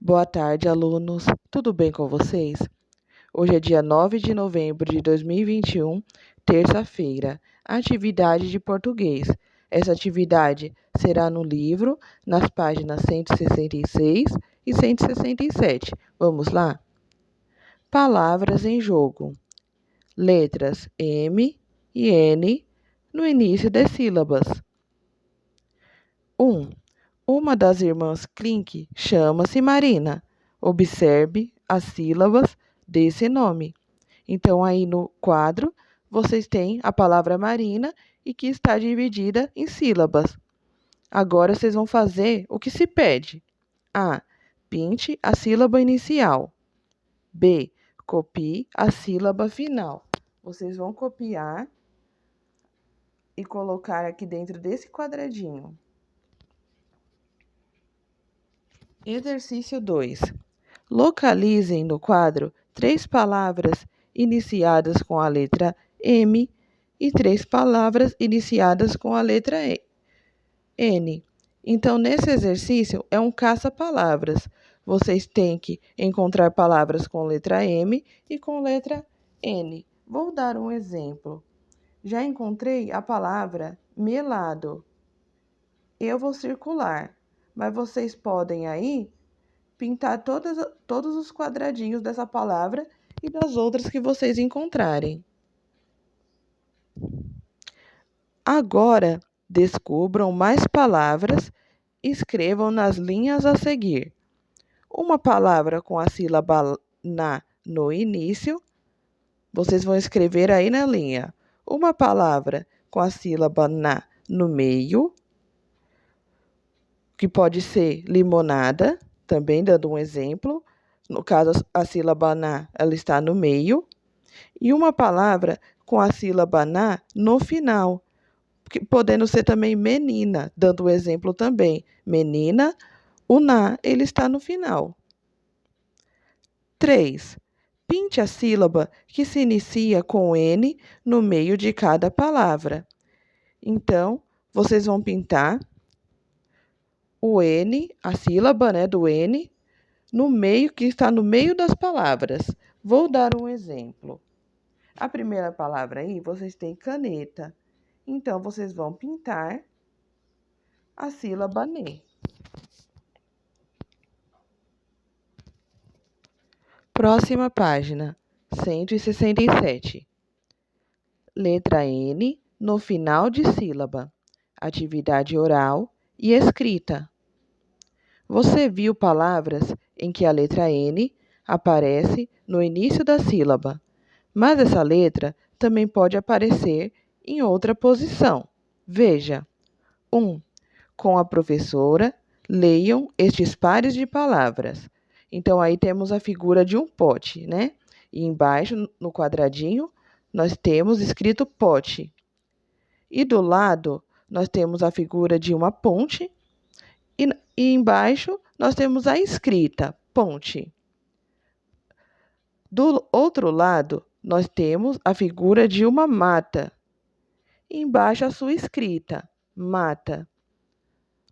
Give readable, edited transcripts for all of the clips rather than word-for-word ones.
Boa tarde, alunos. Tudo bem com vocês? Hoje é dia 9 de novembro de 2021, terça-feira. Atividade de português. Essa atividade será no livro, nas páginas 166 e 167. Vamos lá? Palavras em jogo. Letras M e N no início das sílabas. 1. Uma das irmãs Klink chama-se Marina. Observe as sílabas desse nome. Então, aí no quadro, vocês têm a palavra Marina e que está dividida em sílabas. Agora, vocês vão fazer o que se pede. A. Pinte a sílaba inicial. B. Copie a sílaba final. Vocês vão copiar e colocar aqui dentro desse quadradinho. Exercício 2. Localizem no quadro 3 palavras iniciadas com a letra M e 3 palavras iniciadas com a letra N. Então, nesse exercício, é um caça-palavras. Vocês têm que encontrar palavras com letra M e com letra N. Vou dar um exemplo. Já encontrei a palavra melado. Eu vou circular, mas vocês podem aí pintar todos os quadradinhos dessa palavra e das outras que vocês encontrarem. Agora, descubram mais palavras e escrevam nas linhas a seguir. Uma palavra com a sílaba na no início, vocês vão escrever aí na linha. Uma palavra com a sílaba na no meio, que pode ser limonada, também dando um exemplo. No caso, a sílaba na, ela está no meio. E uma palavra com a sílaba na no final, podendo ser também menina, dando um exemplo também. Menina, o na, ele está no final. 3. Pinte a sílaba que se inicia com N no meio de cada palavra. Então, vocês vão pintar o N, a sílaba, do N, no meio, que está no meio das palavras. Vou dar um exemplo. A primeira palavra aí, vocês têm caneta. Então, vocês vão pintar a sílaba NE. Próxima página, 167. Letra N no final de sílaba. Atividade oral e escrita. Você viu palavras em que a letra N aparece no início da sílaba, mas essa letra também pode aparecer em outra posição. Veja. 1. Com a professora, leiam estes pares de palavras. Então, aí temos a figura de um pote, né? E embaixo, no quadradinho, nós temos escrito pote. E do lado, nós temos a figura de uma ponte. E embaixo, nós temos a escrita ponte. Do outro lado, nós temos a figura de uma mata. E embaixo, a sua escrita, mata.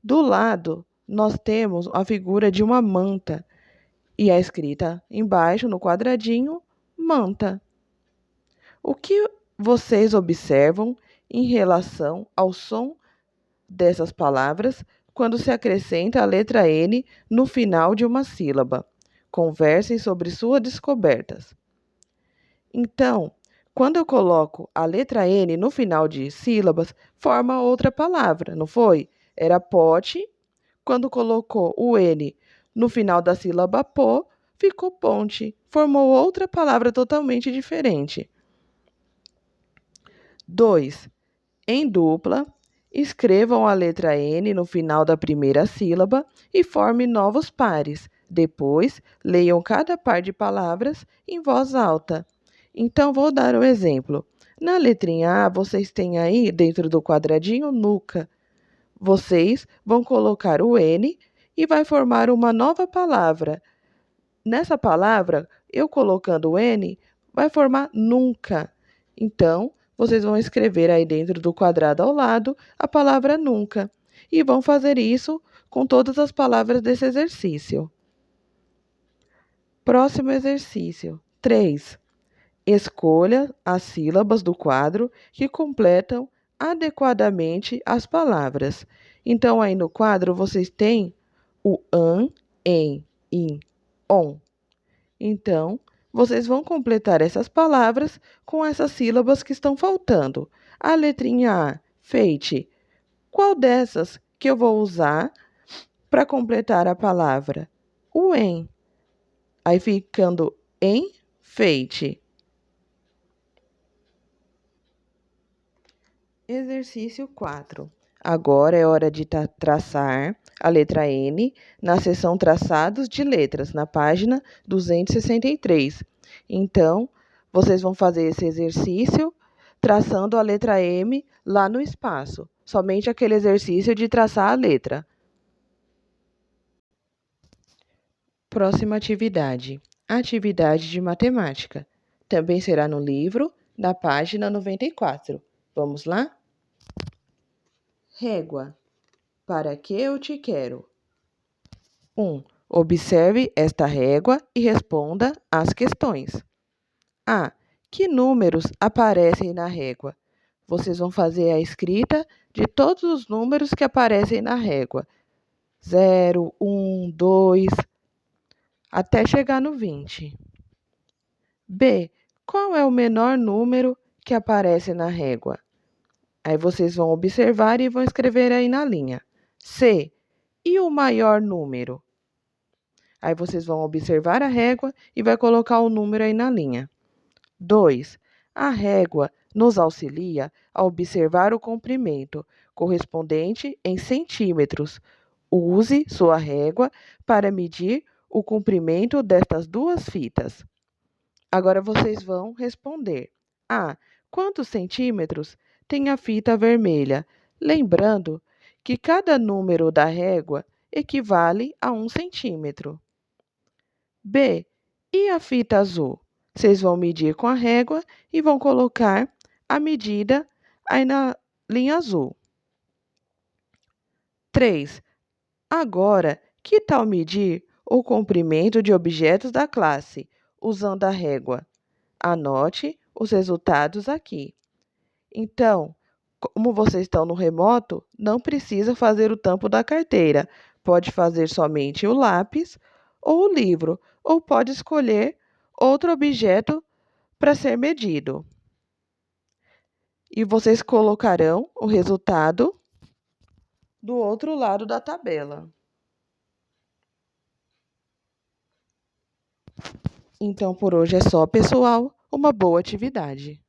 Do lado, nós temos a figura de uma manta. E a escrita embaixo, no quadradinho, manta. O que vocês observam em relação ao som dessas palavras quando se acrescenta a letra N no final de uma sílaba? Conversem sobre suas descobertas. Então, quando eu coloco a letra N no final de sílabas, forma outra palavra, não foi? Era pote. Quando colocou o N no final da sílaba pô, ficou ponte. Formou outra palavra totalmente diferente. 2. Em dupla, escrevam a letra N no final da primeira sílaba e formem novos pares. Depois, leiam cada par de palavras em voz alta. Então, vou dar um exemplo. Na letrinha A, vocês têm aí, dentro do quadradinho, nuca. Vocês vão colocar o N e vai formar uma nova palavra. Nessa palavra, eu colocando o N, vai formar nunca. Então, vocês vão escrever aí dentro do quadrado ao lado a palavra nunca. E vão fazer isso com todas as palavras desse exercício. Próximo exercício. 3. Escolha as sílabas do quadro que completam adequadamente as palavras. Então, aí no quadro, vocês têm o an, em, in, on. Então, vocês vão completar essas palavras com essas sílabas que estão faltando. A letrinha A, feite. Qual dessas que eu vou usar para completar a palavra? O em. Aí ficando enfeite. Exercício 4. Agora é hora de traçar a letra N na seção Traçados de Letras, na página 263. Então, vocês vão fazer esse exercício traçando a letra M lá no espaço. Somente aquele exercício de traçar a letra. Próxima atividade. Atividade de matemática. Também será no livro, na página 94. Vamos lá? Régua. Para que eu te quero? 1. Observe esta régua e responda às questões. A. Que números aparecem na régua? Vocês vão fazer a escrita de todos os números que aparecem na régua. 0, 1, 2, até chegar no 20. B. Qual é o menor número que aparece na régua? Aí vocês vão observar e vão escrever aí na linha. C. E o maior número? Aí vocês vão observar a régua e vai colocar o número aí na linha. 2. A régua nos auxilia a observar o comprimento correspondente em centímetros. Use sua régua para medir o comprimento destas duas fitas. Agora vocês vão responder. A. Quantos centímetros tem a fita vermelha? Lembrando que cada número da régua equivale a 1 centímetro. B. E a fita azul? Vocês vão medir com a régua e vão colocar a medida aí na linha azul. 3. Agora, que tal medir o comprimento de objetos da classe usando a régua? Anote os resultados aqui. Então, como vocês estão no remoto, não precisa fazer o tampo da carteira. Pode fazer somente o lápis ou o livro, ou pode escolher outro objeto para ser medido. E vocês colocarão o resultado do outro lado da tabela. Então, por hoje é só, pessoal. Uma boa atividade.